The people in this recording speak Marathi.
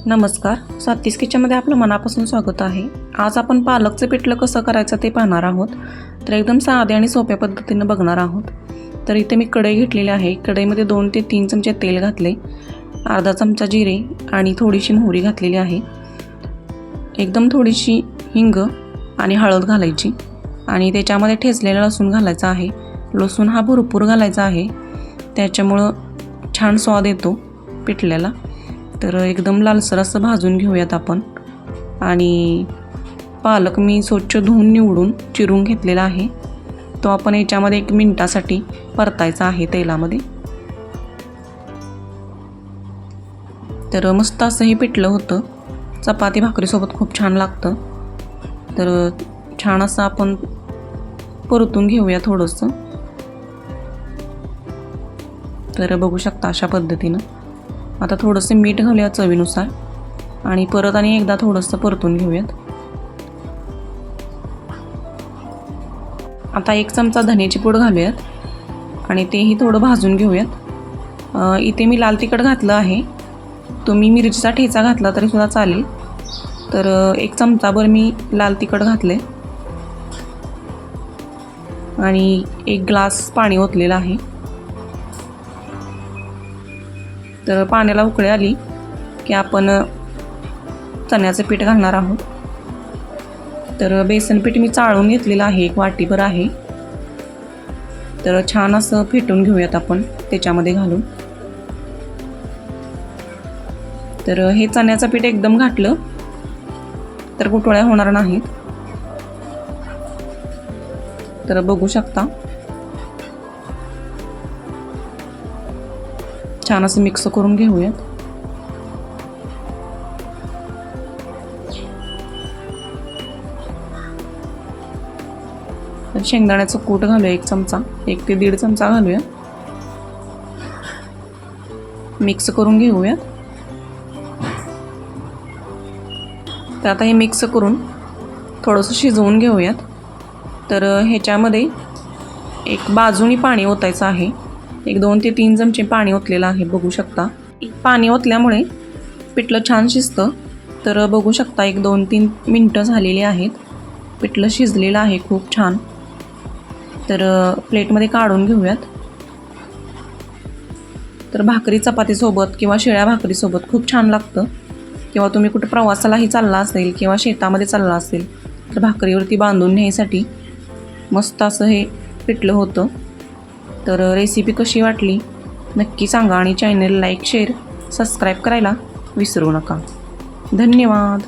नमस्कार, स्वातीस किचनमध्ये आपलं मनापासून स्वागत आहे। आज आपण पालकचं पिठलं कसं करायचं ते पाहणार आहोत। तर एकदम साध्या आणि सोप्या पद्धतीने बघणार आहोत। तर इथे मी कढई घेतलेली आहे। कढईमध्ये 2 ते 3 चमचे तेल घातले, अर्धा चमचा जिरे आणि थोडीशी मोहरी घातलेली आहे। एकदम थोडीशी हिंग आणि हळद घालायची आणि त्याच्यामध्ये ठेचलेला लसूण घालायचा आहे। लसूण हा भरपूर घालायचा आहे, त्याच्यामुळं छान स्वाद येतो पिठल्याला। तर एकदम लालसर असं भाजून घेऊयात आपण। आणि पालक मी स्वच्छ धुवून निवडून चिरून घेतलेला आहे, तो आपण याच्यामध्ये 1 मिनिटासाठी परतायचा आहे तेलामध्ये। तर मस्त असं हे पिठलं होतं, चपाती भाकरीसोबत खूप छान लागतं। तर छान असं आपण परतून घेऊया थोडंसं। तर बघू शकता अशा पद्धतीनं। आता थोडंसं मीठ घालूया चवीनुसार आणि परत आणि एकदा थोडंसं परतून घेऊयात। आता 1 चमचा धन्याची पूड घालूयात आणि तेही थोडं भाजून घेऊयात। इथे मी लाल तिखट घातलं आहे, तुम्ही मिरचीचा ठेचा घातला तरी सुद्धा चालेल। तर 1 चमचाभर मी लाल तिखट घातले आणि 1 ग्लास पाणी ओतलेलं आहे। तर पाण्याला उकळी आली की आपण चण्याचं पीठ घालणार आहोत। तर बेसन पीठ मी चाळून घेतलेलं आहे, 1 वाटीभर आहे। तर छान असं फेटून घेऊयात आपण त्याच्यामध्ये घालून। तर हे चण्याचं पीठ एकदम घातलं तर गुठळ्या होणार नाहीत। तर बघू शकता छान असं मिक्स करून घेऊयात। तर शेंगदाण्याचं कूट घालूया 1 चमचा, 1 ते 1.5 चमचा घालूया। मिक्स करून घेऊयात। तर आता हे मिक्स करून थोडंसं शिजवून घेऊयात। तर ह्याच्यामध्ये 1 बाजूनी पाणी ओतायचं आहे, 1 2 ते 3 चमचे पाणी ओतलेलं आहे, बघू शकता। पाणी ओतल्यामुळे पिठलं छान शिजतं। तर बघू शकता 1 2 3 मिनटं झालेली आहेत, पिठलं शिजलेलं आहे खूप छान। तर प्लेटमध्ये काढून घेऊयात। तर भाकरी चपातीसोबत किंवा शिळ्या भाकरीसोबत खूप छान लागतं, किंवा तुम्ही कुठे प्रवासालाही चालला असेल किंवा शेतामध्ये चालला असेल तर भाकरीवरती बांधून न्यायसाठी मस्त असं हे पिठलं होतं। तर रेसिपी कशी वाटली नक्की सांगा आणि चॅनल लाईक शेअर सबस्क्राईब करायला विसरू नका। धन्यवाद।